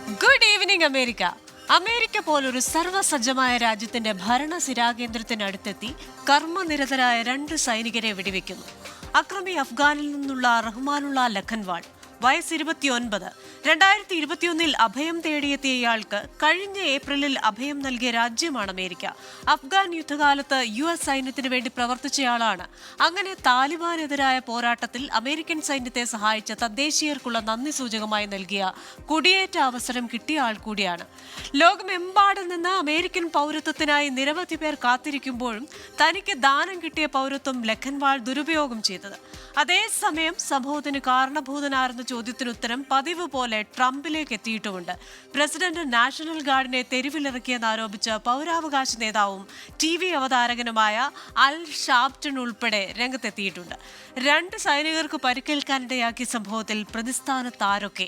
Good evening America. America പോലൊരു സർവ്വസജ്ജമായ രാജ്യത്തിന്റെ ഭരണസിരാകേന്ദ്രത്തിനടുത്തെത്തി കർമ്മനിരതരായ 2 സൈനികരെ വെടിവെക്കുന്നു. അക്രമി അഫ്ഗാനിൽ നിന്നുള്ള റഹ്മാനുള്ള ലഖൻവാൾ, വയസ്സ് 29. 2021 അഭയം തേടിയെത്തിയ ഇയാൾക്ക് കഴിഞ്ഞ ഏപ്രിലിൽ അഭയം നൽകിയ രാജ്യമാണ് അമേരിക്ക. അഫ്ഗാൻ യുദ്ധകാലത്ത് US സൈന്യത്തിന് വേണ്ടി പ്രവർത്തിച്ചയാളാണ്. അങ്ങനെ താലിബാനെതിരായ പോരാട്ടത്തിൽ അമേരിക്കൻ സൈന്യത്തെ സഹായിച്ച തദ്ദേശീയർക്കുള്ള നന്ദി സൂചകമായി നൽകിയ കുടിയേറ്റ അവസരം കിട്ടിയ ആൾ കൂടിയാണ്. ലോകമെമ്പാടും നിന്ന് അമേരിക്കൻ പൗരത്വത്തിനായി നിരവധി പേർ കാത്തിരിക്കുമ്പോഴും തനിക്ക് ദാനം കിട്ടിയ പൗരത്വം ലഖൻവാൾ ദുരുപയോഗം ചെയ്തത്. അതേസമയം സംഭവത്തിന് കാരണഭൂതനാരെന്ന ചോദ്യത്തിനുത്തരം പതിവ് പോലെ ട്രംപിലേക്ക് എത്തിയിട്ടുമുണ്ട്. പ്രസിഡന്റ് നാഷണൽ ഗാർഡിനെ തെരുവിലിറക്കിയെന്നാരോപിച്ച് പൗരാവകാശ നേതാവും TV അവതാരകനുമായ അൽ ഷാപ്റ്റൺ ഉൾപ്പെടെ രംഗത്തെത്തിയിട്ടുണ്ട്. 2 സൈനികർക്ക് പരിക്കേൽക്കാനിടയാക്കിയ സംഭവത്തിൽ പ്രതിസ്ഥാനത്താരൊക്കെ?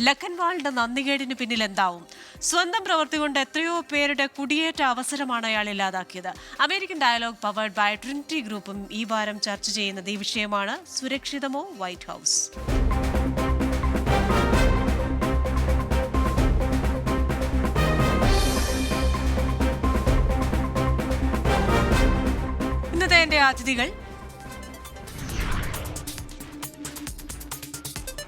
ലഖൻവാളിന്റെ നന്ദികേടിന് പിന്നിൽ എന്താവും? സ്വന്തം പ്രവൃത്തി കൊണ്ട് എത്രയോ പേരുടെ കുടിയേറ്റ അവസരമാണ് അയാൾ ഇല്ലാതാക്കിയത്. American dialogue powered by Trinity ഗ്രൂപ്പും ഈ വാരം ചർച്ച ചെയ്യുന്നത് ഈ വിഷയമാണ്. സുരക്ഷിതമോ വൈറ്റ് ഹൗസ്? ഇന്നത്തെ എന്റെ അതിഥികൾ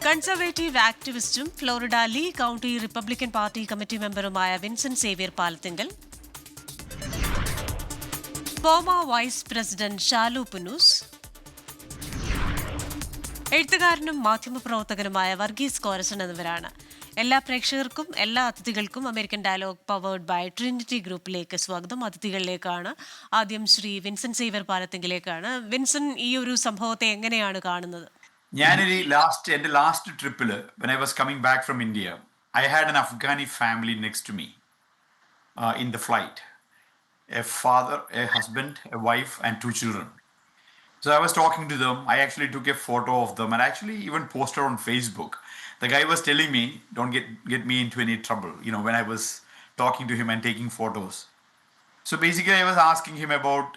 കൺസർവേറ്റീവ് ആക്ടിവിസ്റ്റും Florida Lee County Republican party committee മെമ്പറുമായ Vincent Xavier Palathinkal, former vice president Shalu Punnoose, എഴുത്തുകാരനും മാധ്യമപ്രവർത്തകനുമായ വർഗീസ് കോരസൺ എന്നിവരാണ്. എല്ലാ പ്രേക്ഷകർക്കും എല്ലാ അതിഥികൾക്കും American dialogue powered by Trinity ഗ്രൂപ്പിലേക്ക് സ്വാഗതം. അതിഥികളിലേക്കാണ് ആദ്യം ശ്രീ വിൻസെന്റ് സേവ്യർ പാലത്തിങ്കിലേക്കാണ്. വിൻസെന്റ്, ഈ ഒരു സംഭവത്തെ എങ്ങനെയാണ് കാണുന്നത്? എൻ്റെ ലാസ്റ്റ് ട്രിപ്പിൽ when I was coming back from India, I had an Afghani family next to me in the flight. A father, a husband, a wife, and 2 children. So I was talking to them. I actually took a photo of them and actually even posted on Facebook. The guy was telling me, don't get me into any trouble, when I was talking to him and taking photos. So basically I was asking him about,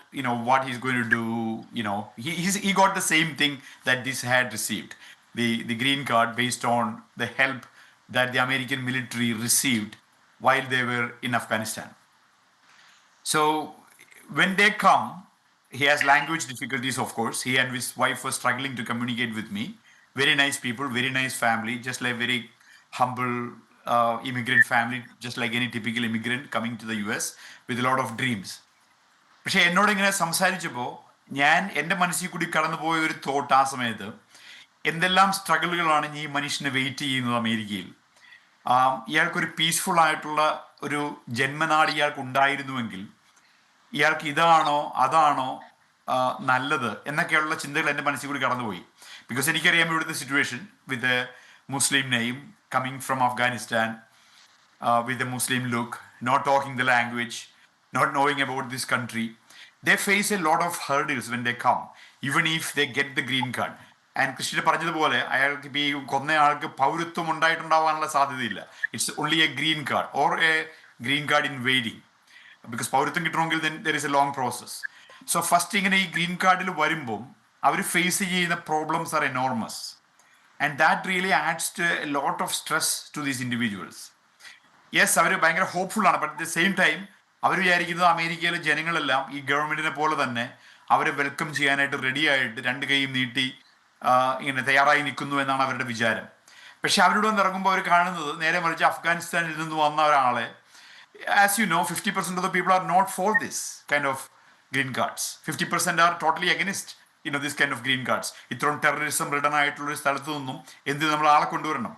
what he's going to do. He got the same thing that this had received, the green card, based on the help that the American military received while they were in Afghanistan. So when they come, he has language difficulties, of course. He and his wife were struggling to communicate with me. Very nice people, very nice family, just like very humble immigrant family, just like any typical immigrant coming to the US with a lot of dreams. പക്ഷേ എന്നോട് ഇങ്ങനെ സംസാരിച്ചപ്പോൾ എൻ്റെ മനസ്സിൽ കൂടി കടന്നുപോയ ഒരു thought ആ സമയത്ത്, എന്തെല്ലാം സ്ട്രഗിളുകളാണ് ഈ മനുഷ്യനെ വെയിറ്റ് ചെയ്യുന്നത് അമേരിക്കയിൽ. ഇയാൾക്കൊരു പീസ്ഫുൾ ആയിട്ടുള്ള ഒരു ജന്മനാട് ഇയാൾക്ക് ഉണ്ടായിരുന്നുവെങ്കിൽ ഇയാൾക്ക് ഇതാണോ അതാണോ നല്ലത് എന്നൊക്കെയുള്ള ചിന്തകൾ എൻ്റെ മനസ്സിൽ കൂടി കടന്നുപോയി. ബിക്കോസ് എനിക്കറിയാം ഇവിടുത്തെ situation with a Muslim name, coming from Afghanistan, with a Muslim look, not talking the language, not knowing about this country. They face a lot of hurdles when they come, even if they get the green card. And Krishna പറഞ്ഞതുപോലെ അയാൾക്ക് ഇപ്പോൾ ഈ കൊന്നയാൾക്ക് പൗരത്വം ഉണ്ടായിട്ടുണ്ടാവാനുള്ള സാധ്യതയില്ല. It's only a green card or a green card in waiting. Because പൗരത്വം കിട്ടണമെങ്കിൽ there is a long process. So first ഇങ്ങനെ ഈ ഗ്രീൻ കാർഡിൽ വരുമ്പം അവർ ഫേസ് ചെയ്യുന്ന problems are enormous and that really adds to a lot of stress to these individuals. Yes, അവർ ഭയങ്കര ഹോപ്പ്ഫുൾ ആണ്, but at the same time അവർ വിചാരിക്കുന്നത് അമേരിക്കയിലെ ജനങ്ങളെല്ലാം ഈ ഗവൺമെന്റിനെ പോലെ തന്നെ അവരെ വെൽക്കം ചെയ്യാനായിട്ട് റെഡി ആയിട്ട് 2 കൈയും നീട്ടി ഇങ്ങനെ തയ്യാറായി നിൽക്കുന്നു എന്നാണ് അവരുടെ വിചാരം. പക്ഷെ അവരുടെ വന്ന് ഇറങ്ങുമ്പോൾ അവർ കാണുന്നത് നേരെ മറിച്ച് അഫ്ഗാനിസ്ഥാനിൽ നിന്ന് വന്ന ഒരാളെ, as you know, 50% of the people are not for this kind of green cards. 50% are totally against, this kind of green cards. ഇത്രയും ടെററിസം റിട്ടൺ ആയിട്ടുള്ള ഒരു സ്ഥലത്തു നിന്നും എന്തിന് നമ്മൾ ആളെ കൊണ്ടുവരണം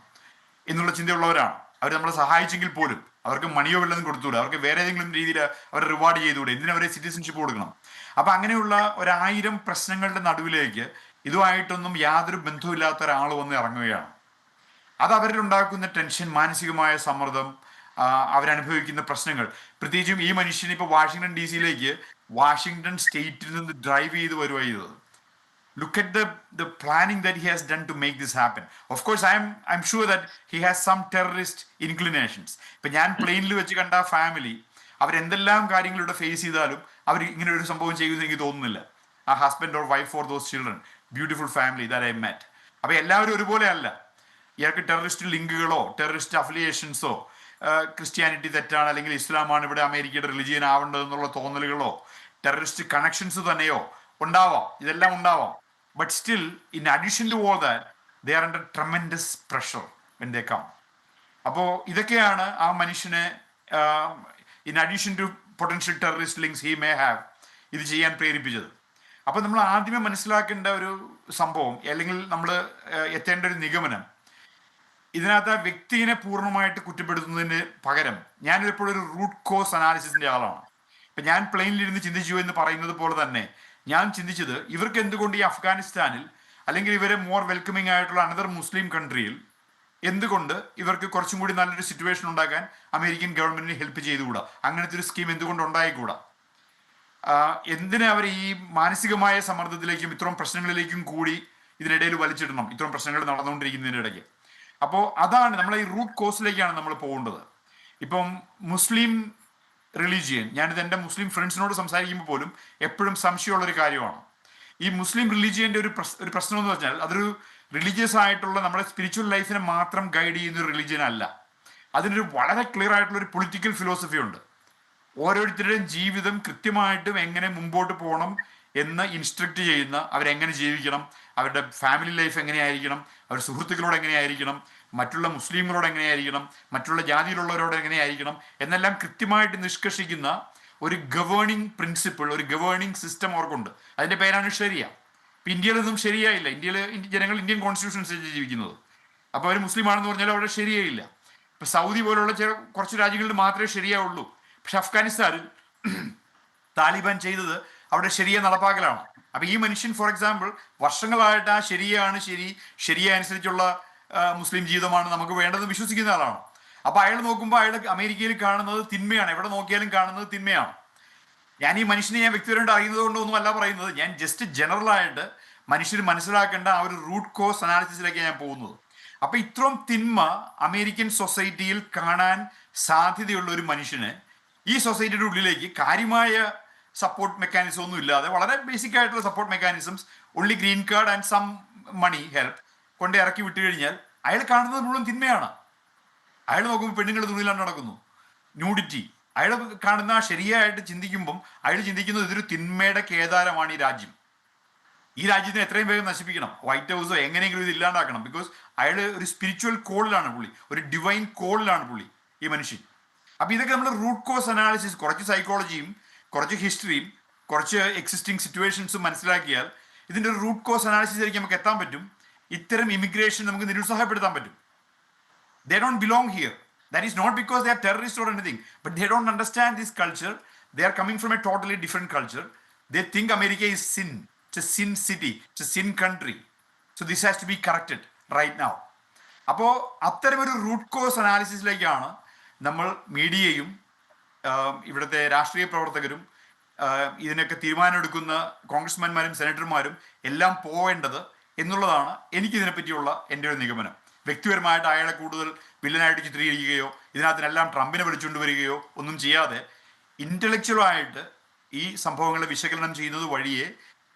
എന്നുള്ള ചിന്തയുള്ളവരാണ്. അവർ നമ്മളെ സഹായിച്ചെങ്കിൽ പോലും അവർക്ക് മണിയോ വല്ലതും കൊടുത്തുകൂടെ, അവർക്ക് വേറെ ഏതെങ്കിലും രീതിയിൽ അവരെ റിവാർഡ് ചെയ്തുകൂടെ, എന്തിനവരെ സിറ്റിസൺഷിപ്പ് കൊടുക്കണം. അപ്പം അങ്ങനെയുള്ള 1000 പ്രശ്നങ്ങളുടെ നടുവിലേക്ക് ഇതുമായിട്ടൊന്നും യാതൊരു ബന്ധവുമില്ലാത്ത ഒരാൾ വന്ന് ഇറങ്ങുകയാണ്. അത് അവരിൽ ഉണ്ടാക്കുന്ന ടെൻഷൻ, മാനസികമായ സമ്മർദ്ദം, അവരനുഭവിക്കുന്ന പ്രശ്നങ്ങൾ. പ്രത്യേകിച്ചും ഈ മനുഷ്യന് ഇപ്പോൾ വാഷിങ്ടൺ DC വാഷിങ്ടൺ സ്റ്റേറ്റിൽ നിന്ന് ഡ്രൈവ് ചെയ്ത് വരുവാ ചെയ്തത്. Look at the planning that he has done to make this happen. Of course, I'm sure that he has some terrorist inclinations. ഇപ്പം ഞാൻ പ്ലെയിനിൽ വെച്ച് കണ്ട ആ ഫാമിലി അവരെന്തെല്ലാം കാര്യങ്ങളിലൂടെ ഫേസ് ചെയ്താലും അവർ ഇങ്ങനെ ഒരു സംഭവം ചെയ്യുമെന്ന് എനിക്ക് തോന്നുന്നില്ല. ആ husband or wife or those children, beautiful family that I met. അപ്പോൾ എല്ലാവരും ഒരുപോലെ അല്ല. ഇയാൾക്ക് ടെററിസ്റ്റ് ലിങ്കുകളോ ടെററിസ്റ്റ് അഫിലിയേഷൻസോ ക്രിസ്ത്യാനിറ്റി തെറ്റാണ് അല്ലെങ്കിൽ ഇസ്ലാമാണ് ഇവിടെ അമേരിക്കയുടെ റിലിജിയൻ ആവേണ്ടതെന്നുള്ള തോന്നലുകളോ ടെററിസ്റ്റ് കണക്ഷൻസ് തന്നെയോ ഉണ്ടാവാം, ഇതെല്ലാം ഉണ്ടാവാം. But still in addition to all that they are under tremendous pressure when they come. അപ്പോൾ ഇതൊക്കെയാണ് ആ മനുഷ്യനെ in addition to potential terrorist links he may have ഇത് ചെയ്യാൻ പ്രേരിപ്പിച്ചത്. അപ്പോൾ നമ്മൾ ആദ്യമേ മനസ്സിലാക്കേണ്ട ഒരു സംഭവം അല്ലെങ്കിൽ നമ്മൾ എത്തേണ്ട ഒരു നിഗമനം, ഇതിനകത്ത് ആ വ്യക്തിയെ പൂർണ്ണമായിട്ട് കുറ്റപ്പെടുത്തുന്നതിന് പകരം ഞാനിതെപ്പോഴും ഒരു റൂട്ട് കോസ് അനാലിസിസിന്റെ ആളാണ്. ഇപ്പം ഞാൻ പ്ലെയിനിലിരുന്ന് ചിന്തിച്ചു എന്ന് പറയുന്നത് പോലെ തന്നെ ഞാൻ ചിന്തിച്ചത് ഇവർക്ക് എന്തുകൊണ്ട് ഈ അഫ്ഗാനിസ്ഥാനിൽ അല്ലെങ്കിൽ ഇവരെ മോർ വെൽക്കമിങ് ആയിട്ടുള്ള അനദർ മുസ്ലിം കൺട്രിയിൽ എന്തുകൊണ്ട് ഇവർക്ക് കുറച്ചും കൂടി നല്ലൊരു സിറ്റുവേഷൻ ഉണ്ടാക്കാൻ അമേരിക്കൻ ഗവൺമെന്റിന് ഹെൽപ്പ് ചെയ്തുകൂടാ, അങ്ങനത്തെ ഒരു സ്കീം എന്തുകൊണ്ട് ഉണ്ടായിക്കൂടാ, എന്തിനെ അവർ ഈ മാനസികമായ സമ്മർദ്ദത്തിലേക്കും ഇത്തരം പ്രശ്നങ്ങളിലേക്കും കൂടി ഇതിനിടയിൽ വലിച്ചിടണം, ഇത്തരം പ്രശ്നങ്ങൾ നടന്നുകൊണ്ടിരിക്കുന്നതിൻ്റെ ഇടയ്ക്ക്. അപ്പോൾ അതാണ് നമ്മൾ ഈ റൂട്ട് കോസിലേക്കാണ് നമ്മൾ പോകേണ്ടത്. ഇപ്പം മുസ്ലിം റിലീജിയൻ, ഞാനിത് എൻ്റെ മുസ്ലിം ഫ്രണ്ട്സിനോട് സംസാരിക്കുമ്പോൾ പോലും എപ്പോഴും സംശയമുള്ളൊരു കാര്യമാണ്. ഈ മുസ്ലിം റിലീജിയൻ്റെ ഒരു പ്രശ്നം എന്ന് പറഞ്ഞാൽ അതൊരു റിലീജിയസ് ആയിട്ടുള്ള നമ്മുടെ സ്പിരിച്വൽ ലൈഫിനെ മാത്രം ഗൈഡ് ചെയ്യുന്ന ഒരു റിലീജിയൻ അല്ല. അതിനൊരു വളരെ ക്ലിയർ ആയിട്ടുള്ള ഒരു പൊളിറ്റിക്കൽ ഫിലോസഫി ഉണ്ട്. ഓരോരുത്തരുടെയും ജീവിതം കൃത്യമായിട്ടും എങ്ങനെ മുമ്പോട്ട് പോകണം എന്ന് ഇൻസ്ട്രക്ട് ചെയ്യുന്ന, അവരെങ്ങനെ ജീവിക്കണം, അവരുടെ ഫാമിലി ലൈഫ് എങ്ങനെയായിരിക്കണം, അവർ സുഹൃത്തുക്കളോട് എങ്ങനെയായിരിക്കണം, മറ്റുള്ള മുസ്ലിങ്ങളോട് എങ്ങനെയായിരിക്കണം, മറ്റുള്ള ജാതിയിലുള്ളവരോട് എങ്ങനെയായിരിക്കണം എന്നെല്ലാം കൃത്യമായിട്ട് നിഷ്കർഷിക്കുന്ന ഒരു ഗവേണിംഗ് പ്രിൻസിപ്പിൾ, ഒരു ഗവേണിംഗ് സിസ്റ്റം അവർക്കുണ്ട്. അതിൻ്റെ പേരാണ് ശരിയ. ഇപ്പം ഇന്ത്യയിലൊന്നും ശരിയായില്ല. ജനങ്ങൾ ഇന്ത്യൻ കോൺസ്റ്റിറ്റ്യൂഷൻ അനുസരിച്ച് ജീവിക്കുന്നത്. അപ്പോൾ അവർ മുസ്ലിം ആണെന്ന് പറഞ്ഞാൽ അവിടെ ശരിയായില്ല. ഇപ്പം സൗദി പോലുള്ള കുറച്ച് രാജ്യങ്ങളിൽ മാത്രമേ ശരിയാവുള്ളൂ. പക്ഷെ അഫ്ഗാനിസ്ഥാനിൽ താലിബാൻ ചെയ്തത് അവിടെ ശരിയ നടപ്പാക്കലാണ്. അപ്പം ഈ മനുഷ്യൻ ഫോർ എക്സാമ്പിൾ വർഷങ്ങളായിട്ട് ആ ശരിയ അനുസരിച്ചുള്ള മുസ്ലിം ജീവിതമാണ് നമുക്ക് വേണ്ടതെന്ന് വിശ്വസിക്കുന്ന ആളാണ്. അപ്പോൾ അയാൾ നോക്കുമ്പോൾ അയാൾ അമേരിക്കയിൽ കാണുന്നത് തിന്മയാണ്, എവിടെ നോക്കിയാലും കാണുന്നത് തിന്മയാണ്. ഞാൻ ഈ മനുഷ്യനെ ഞാൻ വ്യക്തിപരമായിട്ട് അറിയുന്നത് കൊണ്ടൊന്നും അല്ല പറയുന്നത്, ഞാൻ ജസ്റ്റ് ജനറലായിട്ട് മനുഷ്യർ മനസ്സിലാക്കേണ്ട ആ ഒരു റൂട്ട് കോസ് അനാലിസിസിലേക്ക് ഞാൻ പോകുന്നത്. അപ്പം ഇത്രയും തിന്മ അമേരിക്കൻ സൊസൈറ്റിയിൽ കാണാൻ സാധ്യതയുള്ള ഒരു മനുഷ്യന് ഈ സൊസൈറ്റിയുടെ ഉള്ളിലേക്ക് കാര്യമായ സപ്പോർട്ട് മെക്കാനിസം ഒന്നും ഇല്ലാതെ വളരെ ബേസിക് ആയിട്ടുള്ള support mechanisms, only green card and some money help കൊണ്ട് ഇറക്കി വിട്ടു കഴിഞ്ഞാൽ അയാൾ കാണുന്നത് മുഴുവൻ തിന്മയാണ്. അയാൾ നോക്കുമ്പോൾ പെണ്ണുങ്ങൾ തുണിയിലാണ് നടക്കുന്നു, ന്യൂഡിറ്റി. അയാൾ കാണുന്ന ശരിയായിട്ട് ചിന്തിക്കുമ്പം അയാൾ ചിന്തിക്കുന്നത് ഇതൊരു തിന്മയുടെ കേദാരമാണ് ഈ രാജ്യം. ഈ രാജ്യത്തിന് എത്രയും വേഗം നശിപ്പിക്കണം, വൈറ്റ് ഹൗസോ എങ്ങനെയെങ്കിലും ഇത് ഇല്ലാണ്ടാക്കണം. ബിക്കോസ് അയാൾ ഒരു സ്പിരിച്വൽ കോളിലാണ് പുള്ളി, ഒരു ഡിവൈൻ കോളിലാണ് പുള്ളി ഈ മനുഷ്യൻ. അപ്പം ഇതൊക്കെ നമ്മൾ റൂട്ട് കോസ് അനാലിസിസ്, കുറച്ച് സൈക്കോളജിയും കുറച്ച് ഹിസ്റ്ററിയും കുറച്ച് എക്സിസ്റ്റിംഗ് സിറ്റുവേഷൻസും മനസ്സിലാക്കിയാൽ ഇതിൻ്റെ ഒരു റൂട്ട് കോസ് അനാലിസിസിലേക്ക് നമുക്ക് എത്താൻ പറ്റും. ഇത്തരം ഇമിഗ്രേഷൻ നമുക്ക് നിരുത്സാഹപ്പെടുത്താൻ പറ്റും. They don't belong here. That is not because they are terrorists or anything, but they don't understand this culture. They are coming from a totally different culture. They think America is sin. It's a sin city. It's a sin country. So this has to be corrected right now. അപ്പോൾ അത്തരമൊരു root cause അനാലിസിസിലേക്കാണ് നമ്മൾ മീഡിയയും ഇവിടുത്തെ രാഷ്ട്രീയ പ്രവർത്തകരും ഇതിനൊക്കെ തീരുമാനമെടുക്കുന്ന കോൺഗ്രസ്മാന്മാരും സെനറ്റർമാരും എല്ലാം പോവേണ്ടത് എന്നുള്ളതാണ് എനിക്കിതിനെപ്പറ്റിയുള്ള എൻ്റെ ഒരു നിഗമനം. വ്യക്തിപരമായിട്ട് അയാളെ കൂടുതൽ വില്ലനായിട്ട് ചിത്രീകരിക്കുകയോ ഇതിനകത്തിനെല്ലാം ട്രംപിനെ വിളിച്ചുകൊണ്ട് വരികയോ ഒന്നും ചെയ്യാതെ ഇൻ്റലക്ച്വലായിട്ട് ഈ സംഭവങ്ങളെ വിശകലനം ചെയ്യുന്നത് വഴിയേ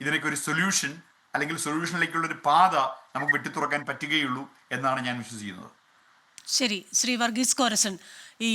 ഇതിനൊക്കെ ഒരു സൊല്യൂഷൻ അല്ലെങ്കിൽ സൊല്യൂഷനിലേക്കുള്ളൊരു പാത നമുക്ക് വെട്ടിത്തുറക്കാൻ പറ്റുകയുള്ളൂ എന്നാണ് ഞാൻ വിശ്വസിക്കുന്നത്. ശരി, ശ്രീ വർഗീസ് കോരസൻ, ഈ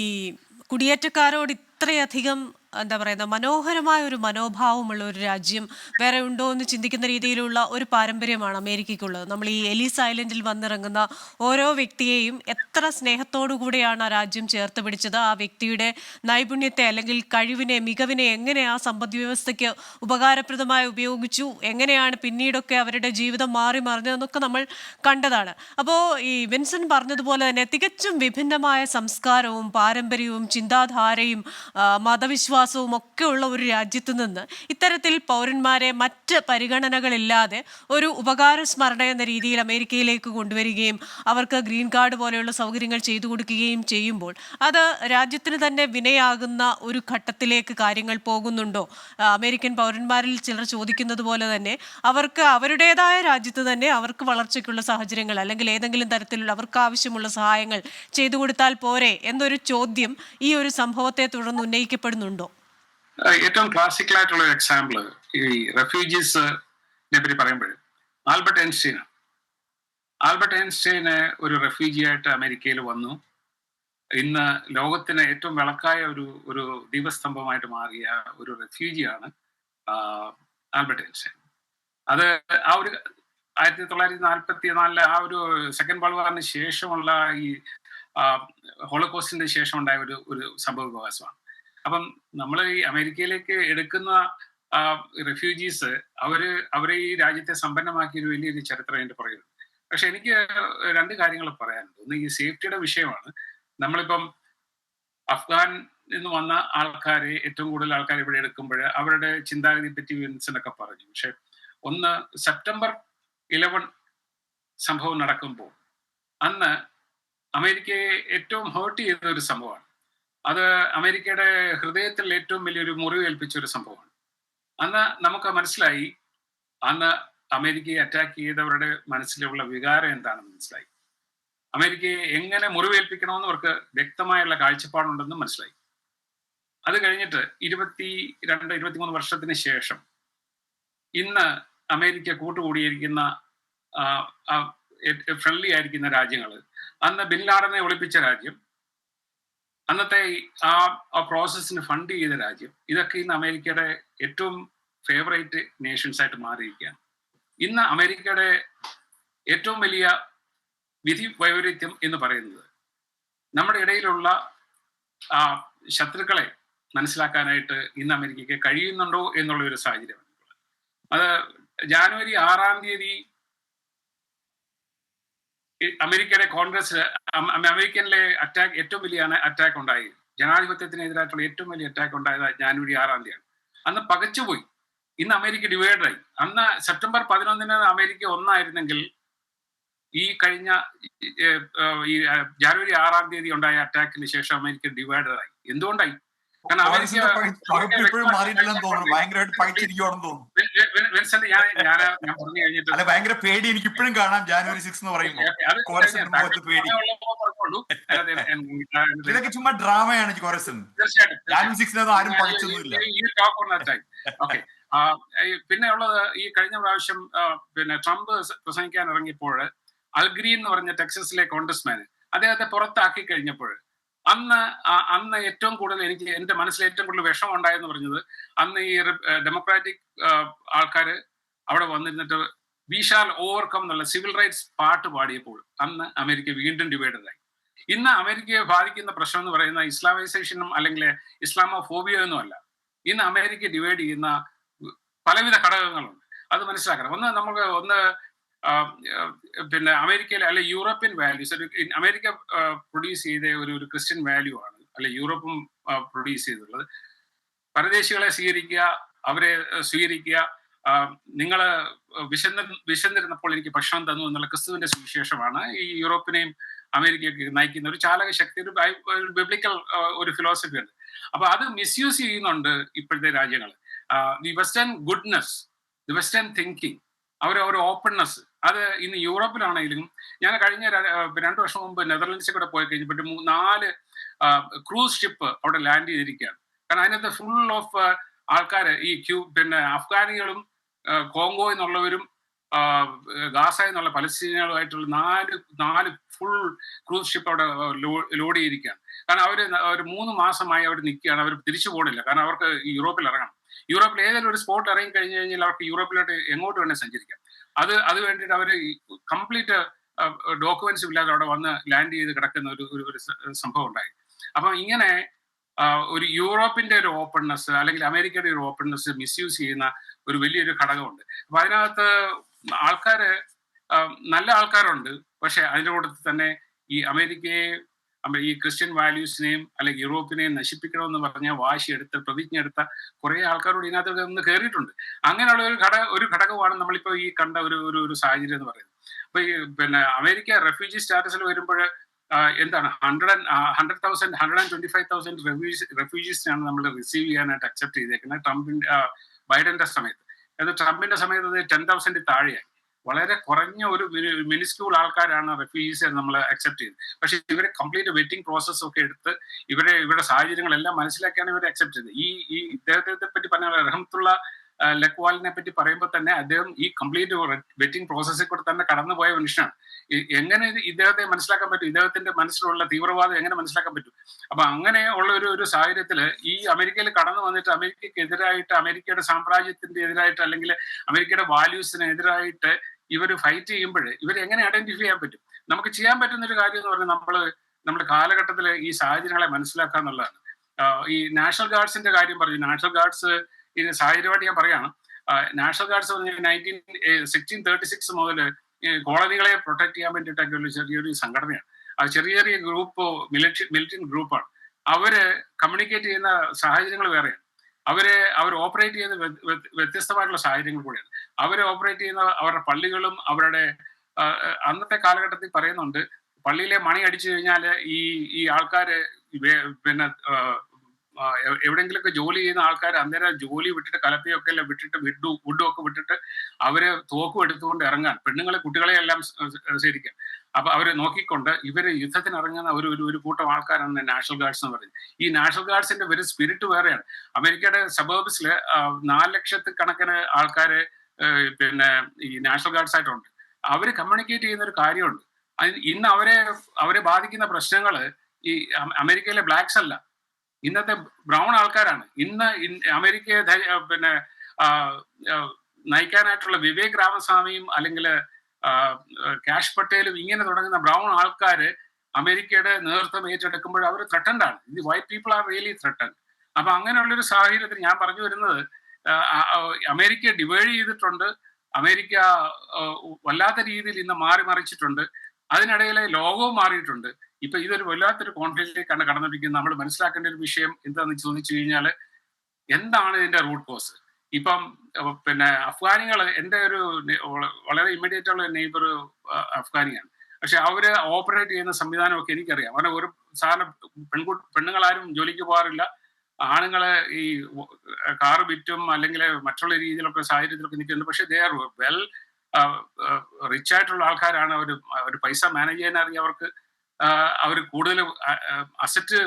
കുടിയേറ്റക്കാരോട് ഇത്രയധികം എന്താ പറയുക മനോഹരമായ ഒരു മനോഭാവമുള്ള ഒരു രാജ്യം വേറെ ഉണ്ടോ എന്ന് ചിന്തിക്കുന്ന രീതിയിലുള്ള ഒരു പാരമ്പര്യമാണ് അമേരിക്കയ്ക്കുള്ളത്. നമ്മൾ ഈ എലീസ് ഐലൻഡിൽ വന്നിറങ്ങുന്ന ഓരോ വ്യക്തിയെയും എത്ര സ്നേഹത്തോടു കൂടെയാണ് ആ രാജ്യം ചേർത്ത് പിടിച്ചത്. ആ വ്യക്തിയുടെ നൈപുണ്യത്തെ അല്ലെങ്കിൽ കഴിവിനെ, മികവിനെ എങ്ങനെ ആ സമ്പദ് വ്യവസ്ഥയ്ക്ക് ഉപകാരപ്രദമായി ഉപയോഗിച്ചു, എങ്ങനെയാണ് പിന്നീടൊക്കെ അവരുടെ ജീവിതം മാറി മറിഞ്ഞതെന്നൊക്കെ നമ്മൾ കണ്ടതാണ്. അപ്പോൾ ഈ വിൻസൻ പറഞ്ഞതുപോലെ തന്നെ തികച്ചും വിഭിന്നമായ സംസ്കാരവും പാരമ്പര്യവും ചിന്താധാരയും മതവിശ്വാസവും ഒക്കെ ഉള്ള ഒരു രാജ്യത്ത് നിന്ന് ഇത്തരത്തിൽ പൗരന്മാരെ മറ്റ് പരിഗണനകളില്ലാതെ ഒരു ഉപകാര സ്മരണ എന്ന രീതിയിൽ അമേരിക്കയിലേക്ക് കൊണ്ടുവരികയും അവർക്ക് ഗ്രീൻ കാർഡ് പോലെയുള്ള സൗകര്യങ്ങൾ ചെയ്തു കൊടുക്കുകയും ചെയ്യുമ്പോൾ അത് രാജ്യത്തിന് തന്നെ വിനയാകുന്ന ഒരു ഘട്ടത്തിലേക്ക് കാര്യങ്ങൾ പോകുന്നുണ്ടോ? അമേരിക്കൻ പൗരന്മാരിൽ ചിലർ ചോദിക്കുന്നത് പോലെ തന്നെ അവർക്ക് അവരുടേതായ രാജ്യത്ത് തന്നെ അവർക്ക് വളർച്ചയ്ക്കുള്ള സാഹചര്യങ്ങൾ അല്ലെങ്കിൽ ഏതെങ്കിലും തരത്തിലുള്ള അവർക്ക് ആവശ്യമുള്ള സഹായങ്ങൾ ചെയ്തു കൊടുത്താൽ പോരെ എന്നൊരു ചോദ്യം ഈ ഒരു സംഭവത്തെ തുടർന്ന് ഉന്നയിക്കപ്പെടുന്നുണ്ടോ? ഏറ്റവും ക്ലാസിക്കലായിട്ടുള്ള ഒരു എക്സാമ്പിൾ ഈ റെഫ്യൂജീസിനെ പറ്റി പറയുമ്പോൾ ആൽബർട്ട് ഐൻസ്റ്റീന് ഒരു റെഫ്യൂജിയായിട്ട് അമേരിക്കയിൽ വന്നു. ഇന്ന് ലോകത്തിന് ഏറ്റവും വിളക്കായ ഒരു ദീപസ്തംഭമായിട്ട് മാറിയ ഒരു റെഫ്യൂജിയാണ് ആൽബർട്ട് ഐൻസ്റ്റൈൻ. അത് ആ ഒരു 1944 ആ ഒരു സെക്കൻഡ് വേൾഡ് വാറിന് ശേഷമുള്ള ഈ ഹോളോകോസ്റ്റിന് ശേഷം ഉണ്ടായ ഒരു സംഭവ വികാസമാണ്. അപ്പം നമ്മൾ ഈ അമേരിക്കയിലേക്ക് എടുക്കുന്ന റെഫ്യൂജീസ് അവരെ ഈ രാജ്യത്തെ സമ്പന്നമാക്കിയ ഒരു വലിയൊരു ചരിത്രം അതിന്റെ പറയുന്നത്. പക്ഷെ എനിക്ക് 2 കാര്യങ്ങൾ പറയാനുണ്ട്. ഒന്ന് ഈ സേഫ്റ്റിയുടെ വിഷയമാണ്. നമ്മളിപ്പം അഫ്ഗാൻ നിന്ന് വന്ന ആൾക്കാരെ ഏറ്റവും കൂടുതൽ ആൾക്കാർ ഇവിടെ എടുക്കുമ്പോൾ അവരുടെ ചിന്താഗതിയെ പറ്റി വിൻസനൊക്കെ പറഞ്ഞു. പക്ഷെ ഒന്ന് സെപ്റ്റംബർ 11 സംഭവം നടക്കുമ്പോൾ അന്ന് അമേരിക്കയെ ഏറ്റവും ഹേർട്ട് ചെയ്ത ഒരു സംഭവമാണ്. അത് അമേരിക്കയുടെ ഹൃദയത്തിൽ ഏറ്റവും വലിയൊരു മുറിവേൽപ്പിച്ച ഒരു സംഭവമാണ്. അന്ന് നമുക്ക് മനസ്സിലായി അന്ന് അമേരിക്കയെ അറ്റാക്ക് ചെയ്തവരുടെ മനസ്സിലുള്ള വികാരം എന്താണെന്ന് മനസ്സിലായി. അമേരിക്കയെ എങ്ങനെ മുറിവേൽപ്പിക്കണമെന്ന് അവർക്ക് വ്യക്തമായുള്ള കാഴ്ചപ്പാടുണ്ടെന്ന് മനസ്സിലായി. അത് കഴിഞ്ഞിട്ട് 22-23 വർഷത്തിന് ശേഷം ഇന്ന് അമേരിക്ക കൂട്ടുകൂടിയിരിക്കുന്ന ഫ്രണ്ട്ലി ആയിരിക്കുന്ന രാജ്യങ്ങൾ, അന്ന് ബിൻ ലാഡനെ ഒളിപ്പിച്ച രാജ്യം, അന്നത്തെ ആ പ്രോസസ്സിന് ഫണ്ട് ചെയ്ത രാജ്യം, ഇതൊക്കെ ഇന്ന് അമേരിക്കയുടെ ഏറ്റവും ഫേവറേറ്റ് നേഷൻസ് ആയിട്ട് മാറിയിരിക്കുകയാണ്. ഇന്ന് അമേരിക്കയുടെ ഏറ്റവും വലിയ വിധി വൈപരീത്യം എന്ന് പറയുന്നത് നമ്മുടെ ഇടയിലുള്ള ശത്രുക്കളെ മനസ്സിലാക്കാനായിട്ട് ഇന്ന് അമേരിക്കയ്ക്ക് കഴിയുന്നുണ്ടോ എന്നുള്ള ഒരു സാഹചര്യമാണ്. അത് ജാനുവരി 6 അമേരിക്കയുടെ കോൺഗ്രസ് അമേരിക്കനിലെ അറ്റാക്ക് ഏറ്റവും വലിയ അറ്റാക്ക് ഉണ്ടായി, ജനാധിപത്യത്തിനെതിരായിട്ടുള്ള ഏറ്റവും വലിയ അറ്റാക്ക് ഉണ്ടായത് ജാനുവരി 6 അന്ന് പകച്ചുപോയി. ഇന്ന് അമേരിക്ക ഡിവൈഡായി. അന്ന് സെപ്റ്റംബർ 11 അമേരിക്ക ഒന്നായിരുന്നെങ്കിൽ ഈ കഴിഞ്ഞ ഈ ജാനുവരി 6 ഉണ്ടായ അറ്റാക്കിന് ശേഷം അമേരിക്ക ഡിവൈഡറായി. എന്തുകൊണ്ടായി? കാരണം വിൻസെന്റ്, ഞാൻ പറഞ്ഞു കഴിഞ്ഞിട്ട് ഭയങ്കര പേടി എനിക്ക് ഇപ്പോഴും കാണാം. ജാനുവരി 6 എന്ന് പറയുമ്പോൾ ഇതൊക്കെ ചുമ്മാ ഡ്രാമയാണ്. പിന്നെ ഉള്ളത് ഈ കഴിഞ്ഞ പ്രാവശ്യം പിന്നെ ട്രംപ് പ്രസംഗിക്കാൻ ഇറങ്ങിയപ്പോൾ അൽഗ്രീൻ എന്ന് പറഞ്ഞ ടെക്സസിലെ കോൺഗ്രസ്മാൻ അദ്ദേഹത്തെ പുറത്താക്കി കഴിഞ്ഞപ്പോൾ അന്ന് ഏറ്റവും കൂടുതൽ എനിക്ക് എന്റെ മനസ്സിൽ ഏറ്റവും കൂടുതൽ വിഷമം ഉണ്ടായെന്ന് പറഞ്ഞത് അന്ന് ഈ ഡെമോക്രാറ്റിക് ആൾക്കാർ അവിടെ വന്നിരുന്നിട്ട് വി ഷാൽ ഓവർകം എന്നുള്ള സിവിൽ റൈറ്റ്സ് പാട്ട് പാടിയപ്പോൾ അന്ന് അമേരിക്ക വീണ്ടും ഡിവൈഡറായി. ഇന്ന് അമേരിക്കയെ ബാധിക്കുന്ന പ്രശ്നം എന്ന് പറയുന്ന ഇസ്ലാമൈസേഷനും അല്ലെങ്കിൽ ഇസ്ലാമോഫോബിയോ ഒന്നും അല്ല. ഇന്ന് അമേരിക്ക ഡിവൈഡ് ചെയ്യുന്ന പലവിധ ഘടകങ്ങളുണ്ട്. അത് മനസ്സിലാക്കണം. ഒന്ന് പിന്നെ അമേരിക്കയിലെ അല്ലെ യൂറോപ്യൻ വാല്യൂസ്, അമേരിക്ക പ്രൊഡ്യൂസ് ചെയ്ത ഒരു ക്രിസ്ത്യൻ വാല്യൂ ആണ് അല്ലെ യൂറോപ്പും പ്രൊഡ്യൂസ് ചെയ്തിട്ടുള്ളത്. പരദേശികളെ സ്വീകരിക്കുക, അവരെ സ്വീകരിക്കുക, നിങ്ങൾ വിശന്നിരുന്നപ്പോൾ എനിക്ക് ഭക്ഷണം തന്നു എന്നുള്ള ക്രിസ്തുവിന്റെ സുവിശേഷമാണ് ഈ യൂറോപ്പിനെയും അമേരിക്കയ്ക്ക് നയിക്കുന്ന ഒരു ചാലക ശക്തി, ഒരു ബിബ്ലിക്കൽ ഒരു ഫിലോസഫി ഉണ്ട്. അപ്പൊ അത് മിസ്യൂസ് ചെയ്യുന്നുണ്ട് ഇപ്പോഴത്തെ രാജ്യങ്ങൾ. The western goodness, the western thinking, അവരൊരു ഓപ്പൺനെസ്, അത് ഇന്ന് യൂറോപ്പിലാണെങ്കിലും. ഞാൻ കഴിഞ്ഞ 2 വർഷം മുമ്പ് നെതർലൻഡ്സിൽ കൂടെ പോയി കഴിഞ്ഞപ്പോൾ 4 ക്രൂസ് ഷിപ്പ് അവിടെ ലാൻഡ് ചെയ്തിരിക്കുകയാണ്. കാരണം അതിനകത്ത് ഫുൾ ഓഫ് ആൾക്കാർ ഈ പിന്നെ അഫ്ഗാനികളും കോങ്കോ എന്നുള്ളവരും ഗാസ എന്നുള്ള പലസ്തീനുകളുമായിട്ടുള്ള 4 ഫുൾ ക്രൂസ് ഷിപ്പ് അവിടെ ലോഡ് ചെയ്തിരിക്കുകയാണ്. കാരണം അവർ 3 മാസമായി അവർ നിൽക്കുകയാണ്. അവർ തിരിച്ചു പോകണില്ല. കാരണം അവർക്ക് യൂറോപ്പിൽ ഇറങ്ങണം. യൂറോപ്പിൽ ഏതെങ്കിലും ഒരു സ്പോട്ട് ഇറങ്ങി കഴിഞ്ഞു കഴിഞ്ഞാൽ അവർക്ക് യൂറോപ്പിലോട്ട് എങ്ങോട്ട് വേണേൽ സഞ്ചരിക്കാം. അത് വേണ്ടിയിട്ട് അവർ കംപ്ലീറ്റ് ഡോക്യുമെന്റ്സ് ഇല്ലാതെ അവിടെ വന്ന് ലാൻഡ് ചെയ്ത് കിടക്കുന്ന ഒരു സംഭവം ഉണ്ടായി. അപ്പം ഇങ്ങനെ ഒരു യൂറോപ്പിന്റെ ഒരു ഓപ്പൺനെസ് അല്ലെങ്കിൽ അമേരിക്കയുടെ ഒരു ഓപ്പൺനെസ് മിസ്യൂസ് ചെയ്യുന്ന ഒരു വലിയൊരു ഘടകമുണ്ട്. അപ്പൊ അതിനകത്ത് ആൾക്കാര് നല്ല ആൾക്കാരുണ്ട്. പക്ഷെ അതിൻ്റെ കൂട്ടത്തിൽ തന്നെ ഈ അമേരിക്കയെ, ഈ ക്രിസ്ത്യൻ വാല്യൂസിനെയും അല്ലെങ്കിൽ യൂറോപ്പിനെയും നശിപ്പിക്കണമെന്ന് പറഞ്ഞ വാശിയെടുത്ത് പ്രതിജ്ഞ എടുത്ത കുറെ ആൾക്കാരോട് ഇതിനകത്ത് ഒന്ന് കയറിയിട്ടുണ്ട്. അങ്ങനെയുള്ള ഒരു ഘടകമാണ് നമ്മളിപ്പോൾ ഈ കണ്ട ഒരു സാഹചര്യം എന്ന് പറയുന്നത്. അപ്പൊ ഈ പിന്നെ അമേരിക്ക റെഫ്യൂജി സ്റ്റാറ്റസിൽ വരുമ്പോൾ എന്താണ് 100,000 125,000 റെഫ്യൂജീസിനാണ് നമ്മൾ റിസീവ് ചെയ്യാനായിട്ട് അക്സെപ്റ്റ് ചെയ്തേക്കുന്നത് ബൈഡന്റെ സമയത്ത്. അത് ട്രംപിന്റെ സമയത്ത് അത് 10,000 താഴെയായി. വളരെ കുറഞ്ഞ ഒരു മിനിസ്ക്യൂൾ ആൾക്കാരാണ് റെഫ്യൂജീസ് നമ്മൾ അക്സെപ്റ്റ് ചെയ്തത്. പക്ഷെ ഇവരെ കംപ്ലീറ്റ് വെറ്റിംഗ് പ്രോസസ് ഒക്കെ എടുത്ത് ഇവരുടെ സാഹചര്യങ്ങളെല്ലാം മനസ്സിലാക്കിയാണ് ഇവരെ അക്സെപ്റ്റ് ചെയ്തത്. ഈ ഇദ്ദേഹത്തെ പറ്റി പറഞ്ഞ റഹ്മത്തുള്ള ലക്വാലിനെ പറ്റി പറയുമ്പോൾ തന്നെ അദ്ദേഹം ഈ കംപ്ലീറ്റ് വെറ്റിംഗ് പ്രോസസ്സിൽ കൂടെ തന്നെ കടന്നുപോയ മനുഷ്യനാണ്. എങ്ങനെ ഇദ്ദേഹത്തെ മനസ്സിലാക്കാൻ പറ്റും? ഇദ്ദേഹത്തിന്റെ മനസ്സിലുള്ള തീവ്രവാദം എങ്ങനെ മനസ്സിലാക്കാൻ പറ്റും? അപ്പൊ അങ്ങനെ ഉള്ള ഒരു സാഹചര്യത്തിൽ ഈ അമേരിക്കയിൽ കടന്നു വന്നിട്ട് അമേരിക്കക്കെതിരായിട്ട്, അമേരിക്കയുടെ സാമ്രാജ്യത്തിന്റെ എതിരായിട്ട്, അല്ലെങ്കിൽ അമേരിക്കയുടെ വാല്യൂസിന് എതിരായിട്ട് ഇവർ ഫൈറ്റ് ചെയ്യുമ്പോൾ ഇവരെ എങ്ങനെ ഐഡന്റിഫൈ ചെയ്യാൻ പറ്റും? നമുക്ക് ചെയ്യാൻ പറ്റുന്ന ഒരു കാര്യം എന്ന് പറഞ്ഞാൽ നമ്മുടെ കാലഘട്ടത്തിൽ ഈ സാഹചര്യങ്ങളെ മനസ്സിലാക്കുക എന്നുള്ളതാണ്. ഈ നാഷണൽ ഗാർഡ്സിന്റെ കാര്യം പറഞ്ഞു. നാഷണൽ ഗാർഡ്സ് ഇത് സാഹചര്യമായിട്ട് ഞാൻ പറയാണ്. നാഷണൽ ഗാർഡ്സ് 1636 മുതൽ കോളനികളെ പ്രൊട്ടക്ട് ചെയ്യാൻ വേണ്ടിയിട്ടൊക്കെ ഒരു ചെറിയൊരു സംഘടനയാണ്. അത് ചെറിയ ചെറിയ ഗ്രൂപ്പ്, മിലിറ്റന്റ് ഗ്രൂപ്പാണ്. അവര് കമ്മ്യൂണിക്കേറ്റ് ചെയ്യുന്ന സാഹചര്യങ്ങൾ വേറെയാണ്. അവർ ഓപ്പറേറ്റ് ചെയ്യുന്ന വ്യത്യസ്തമായിട്ടുള്ള സാഹചര്യങ്ങൾ കൂടെയാണ്. അവർ ഓപ്പറേറ്റ് ചെയ്യുന്ന അവരുടെ പള്ളികളും അവരുടെ അന്നത്തെ കാലഘട്ടത്തിൽ പറയുന്നുണ്ട്, പള്ളിയിലെ മണി അടിച്ചു കഴിഞ്ഞാൽ ഈ ആൾക്കാര് പിന്നെ എവിടെയെങ്കിലുമൊക്കെ ജോലി ചെയ്യുന്ന ആൾക്കാർ അന്നേരം ജോലി വിട്ടിട്ട് കലപ്പയൊക്കെ എല്ലാം വിട്ടിട്ട് വുഡും ഒക്കെ വിട്ടിട്ട് അവര് തോക്കും എടുത്തുകൊണ്ട് ഇറങ്ങാൻ, പെണ്ണുങ്ങളെ കുട്ടികളെ എല്ലാം ശരിക്കും. അപ്പൊ അവര് നോക്കിക്കൊണ്ട് ഇവര് യുദ്ധത്തിന് ഇറങ്ങുന്ന ഒരു കൂട്ടം ആൾക്കാരാണ് നാഷണൽ ഗാർഡ്സ് എന്ന് പറയുന്നത്. ഈ നാഷണൽ ഗാർഡ്സിന്റെ ഒരു സ്പിരിറ്റ് വേറെയാണ്. അമേരിക്കയുടെ സബർബ്സില് 4 ലക്ഷക്കണക്കിന് ആൾക്കാര് പിന്നെ ഈ നാഷണൽ ഗാർഡ്സ് ആയിട്ടുണ്ട്. അവര് കമ്മ്യൂണിക്കേറ്റ് ചെയ്യുന്ന ഒരു കാര്യമുണ്ട്. ഇന്ന് അവരെ ബാധിക്കുന്ന പ്രശ്നങ്ങള് ഈ അമേരിക്കയിലെ ബ്ലാക്സ് അല്ല, ഇന്നത്തെ ബ്രൗൺ ആൾക്കാരാണ്. ഇന്ന് അമേരിക്കയെ പിന്നെ നയിക്കാനായിട്ടുള്ള വിവേക് രാമസ്വാമിയും അല്ലെങ്കിൽ കാഷ് പട്ടേലും ഇങ്ങനെ തുടങ്ങുന്ന ബ്രൗൺ ആൾക്കാര് അമേരിക്കയുടെ നേതൃത്വം ഏറ്റെടുക്കുമ്പോൾ അവർ ത്രട്ടൻഡ് ആണ്. ഇത് white people are really threatened. അപ്പൊ അങ്ങനെയുള്ളൊരു സാഹചര്യത്തിൽ ഞാൻ പറഞ്ഞു വരുന്നത്, അമേരിക്ക ഡിവൈഡ് ചെയ്തിട്ടുണ്ട്. അമേരിക്ക വല്ലാത്ത രീതിയിൽ ഇന്ന് മാറി മറിച്ചിട്ടുണ്ട്. അതിനിടയിലെ ലോകവും മാറിയിട്ടുണ്ട്. ഇപ്പൊ ഇതൊരു വല്ലാത്തൊരു കോൺഫ്ലിക്റ്റിലേക്കാണ് കടന്നിരിക്കുന്നത്. നമ്മൾ മനസ്സിലാക്കേണ്ട ഒരു വിഷയം എന്താണെന്ന് ചോദിച്ചു കഴിഞ്ഞാൽ, എന്താണ് ഇതിന്റെ റൂട്ട് കോസ്? ഇപ്പം പിന്നെ അഫ്ഗാനികൾ, എൻ്റെ ഒരു വളരെ ഇമ്മീഡിയറ്റ് ഉള്ള നെയ്ബർ അഫ്ഗാനിയാണ്. പക്ഷെ അവര് ഓപ്പറേറ്റ് ചെയ്യുന്ന സംവിധാനമൊക്കെ എനിക്കറിയാം. കാരണം ഒരു സാധാരണ പെണ്ണുങ്ങളാരും ജോലിക്ക് പോകാറില്ല. ആണുങ്ങളെ ഈ കാറ് വിറ്റും അല്ലെങ്കിൽ മറ്റുള്ള രീതിയിലൊക്കെ സാഹചര്യത്തിലൊക്കെ നിൽക്കുന്നുണ്ട്. പക്ഷെ ദേ ആർ വെൽ റിച്ച് ആയിട്ടുള്ള ആൾക്കാരാണ്. അവർ പൈസ മാനേജ് ചെയ്യാൻ അറിയവർക്ക്. അവർ കൂടുതൽ അസറ്റ്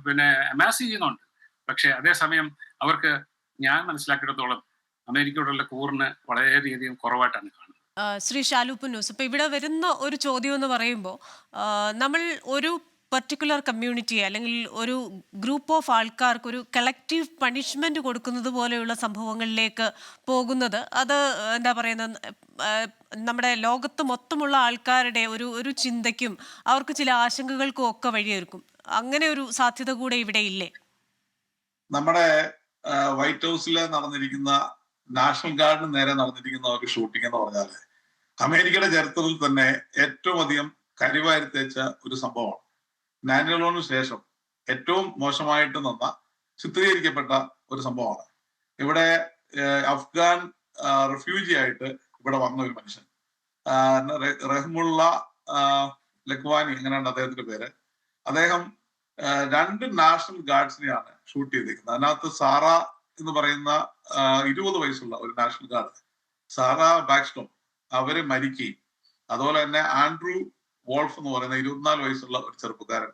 പിന്നെ അമാസ് ചെയ്യുന്നുണ്ട്. പക്ഷെ അതേസമയം അവർക്ക്, ഞാൻ മനസ്സിലാക്കിയിടത്തോളം, അമേരിക്കയോടുള്ള കൂറിന് വളരെയധികം കുറവായിട്ടാണ് കാണുന്നത്. ശ്രീ ഷാലു പുന്നൂസ്, ഇപ്പൊ ഇവിടെ വരുന്ന ഒരു ചോദ്യം എന്ന് പറയുമ്പോൾ, നമ്മൾ ഒരു പർട്ടിക്കുലർ കമ്മ്യൂണിറ്റി അല്ലെങ്കിൽ ഒരു ഗ്രൂപ്പ് ഓഫ് ആൾക്കാർക്ക് ഒരു കളക്റ്റീവ് പണിഷ്മെന്റ് കൊടുക്കുന്നത് പോലെയുള്ള സംഭവങ്ങളിലേക്ക് പോകുന്നത്, അത് എന്താ പറയുന്നത്, നമ്മുടെ ലോകത്ത് മൊത്തമുള്ള ആൾക്കാരുടെ ഒരു ചിന്തയ്ക്കും അവർക്ക് ചില ആശങ്കകൾക്കും ഒക്കെ വഴിയൊരുക്കും. അങ്ങനെ ഒരു സാധ്യത കൂടെ ഇവിടെ ഇല്ലേ? നമ്മുടെ വൈറ്റ് ഹൗസിൽ നടന്നിരിക്കുന്ന നാഷണൽ ഗാർഡിന് നേരെ നടന്നിരിക്കുന്ന ഒരു ഷൂട്ടിംഗ് എന്ന് പറഞ്ഞാല് അമേരിക്കയുടെ ചരിത്രത്തിൽ തന്നെ ഏറ്റവും അധികം കരിവാരി തേച്ച ഒരു സംഭവമാണ്. 9/11 ശേഷം ഏറ്റവും മോശമായിട്ട് ചിത്രീകരിക്കപ്പെട്ട ഒരു സംഭവമാണ്. ഇവിടെ അഫ്ഗാൻ റെഫ്യൂജി ആയിട്ട് ഇവിടെ വന്ന ഒരു മനുഷ്യൻ, റഹ്മുള്ള ലക്വാനി, അങ്ങനെയാണ് അദ്ദേഹത്തിന്റെ പേര്. അദ്ദേഹം 2 നാഷണൽ ഗാർഡ്സിനെയാണ് ഷൂട്ട് ചെയ്തിരിക്കുന്നത്. അതിനകത്ത് സാറ എന്ന് പറയുന്ന 20 വയസ്സുള്ള ഒരു നാഷണൽ ഗാർഡ്, സാറ ബാക്സ്റ്റോൺ, അവര് മരിക്കുകയും, അതുപോലെ തന്നെ ആൻഡ്രൂ വോൾഫ് എന്ന് പറയുന്ന 24 വയസ്സുള്ള ഒരു ചെറുപ്പക്കാരൻ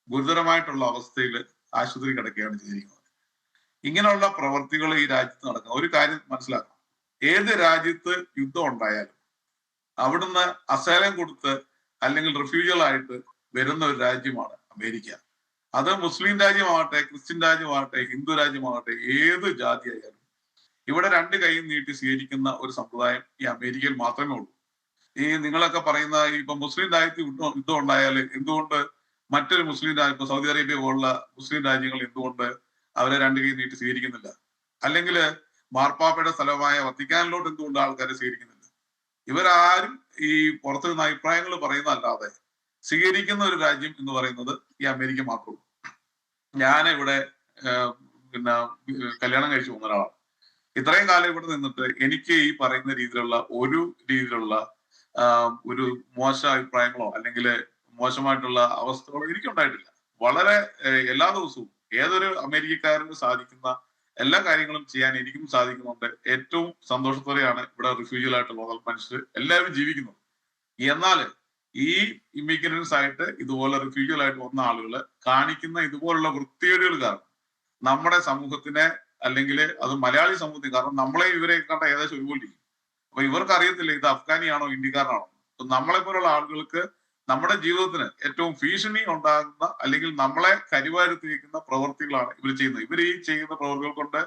ഗുരുതരമായിട്ടുള്ള അവസ്ഥയിൽ ആശുപത്രി കിടക്കുകയാണ് ചെയ്തിരിക്കുന്നത്. ഇങ്ങനെയുള്ള പ്രവർത്തികൾ ഈ രാജ്യത്ത് നടക്കുന്ന ഒരു കാര്യം മനസ്സിലാക്കണം. ഏത് രാജ്യത്ത് യുദ്ധം ഉണ്ടായാലും അവിടുന്ന് അസൈലം കൊടുത്ത് അല്ലെങ്കിൽ റിഫ്യൂജികളായിട്ട് വരുന്ന ഒരു രാജ്യമാണ് അമേരിക്ക. അത് മുസ്ലിം രാജ്യമാവട്ടെ, ക്രിസ്ത്യൻ രാജ്യമാവട്ടെ, ഹിന്ദു രാജ്യമാവട്ടെ, ഏത് ജാതി ആയാലും ഇവിടെ 2 കൈ നീട്ടി സ്വീകരിക്കുന്ന ഒരു സമ്പ്രദായം ഈ അമേരിക്കയിൽ മാത്രമേ ഉള്ളൂ. ഈ നിങ്ങളൊക്കെ പറയുന്ന ഇപ്പൊ മുസ്ലിം രാജ്യത്ത് യുദ്ധം ഉണ്ടായാൽ എന്തുകൊണ്ട് മറ്റൊരു മുസ്ലിം രാജ്യം, ഇപ്പൊ സൗദി അറേബ്യ പോലുള്ള മുസ്ലിം രാജ്യങ്ങൾ എന്തുകൊണ്ട് അവരെ 2 കൈ നീട്ടി സ്വീകരിക്കുന്നില്ല? അല്ലെങ്കിൽ മാർപ്പാപ്പയുടെ സ്ഥലമായ വത്തിക്കാനിലോട്ട് എന്തുകൊണ്ട് ആൾക്കാരെ സ്വീകരിക്കുന്നില്ല? ഇവരാരും ഈ പുറത്തു നിന്ന് അഭിപ്രായങ്ങൾ പറയുന്നതല്ലാതെ സ്വീകരിക്കുന്ന ഒരു രാജ്യം എന്ന് പറയുന്നത് ഈ അമേരിക്ക മാത്രമേ. ഞാൻ ഇവിടെ പിന്നെ കല്യാണം കഴിച്ചു പോകുന്ന ഒരാളാണ്. ഇത്രയും കാലം ഇവിടെ നിന്നിട്ട് എനിക്ക് ഈ പറയുന്ന രീതിയിലുള്ള ഒരു മോശ അഭിപ്രായങ്ങളോ അല്ലെങ്കിൽ മോശമായിട്ടുള്ള അവസ്ഥകളോ എനിക്കുണ്ടായിട്ടില്ല. വളരെ എല്ലാ ദിവസവും ഏതൊരു അമേരിക്കക്കാരന് സാധിക്കുന്ന എല്ലാ കാര്യങ്ങളും ചെയ്യാൻ എനിക്കും സാധിക്കുന്നുണ്ട്. ഏറ്റവും സന്തോഷത്തോടെയാണ് ഇവിടെ റിഫ്യൂജികളായിട്ടുള്ള മനുഷ്യർ എല്ലാവരും ജീവിക്കുന്നത്. എന്നാൽ ഈ ഇമിഗ്രൻസ് ആയിട്ട് ഇതുപോലെ റിഫ്യൂജികളായിട്ട് വന്ന ആളുകൾ കാണിക്കുന്ന ഇതുപോലുള്ള വൃത്തികേടുകൾ കാരണം നമ്മുടെ സമൂഹത്തിനെ അല്ലെങ്കിൽ അത് മലയാളി സമൂഹത്തിൽ, കാരണം നമ്മളെ ഇവരെ കണ്ട ഏകദേശം ഒരുപോലെ ഇരിക്കും. അപ്പൊ ഇവർക്ക് അറിയത്തില്ല ഇത് അഫ്ഗാനിയാണോ ഇന്ത്യക്കാരനാണോ. നമ്മളെ പോലുള്ള ആളുകൾക്ക് നമ്മുടെ ജീവിതത്തിന് ഏറ്റവും ഭീഷണി ഉണ്ടാകുന്ന അല്ലെങ്കിൽ നമ്മളെ കരിവാരുത്തിരിക്കുന്ന പ്രവൃത്തികളാണ് ഇവർ ചെയ്യുന്നത്. ഇവർ ഈ ചെയ്യുന്ന പ്രവൃത്തികൾ കൊണ്ട്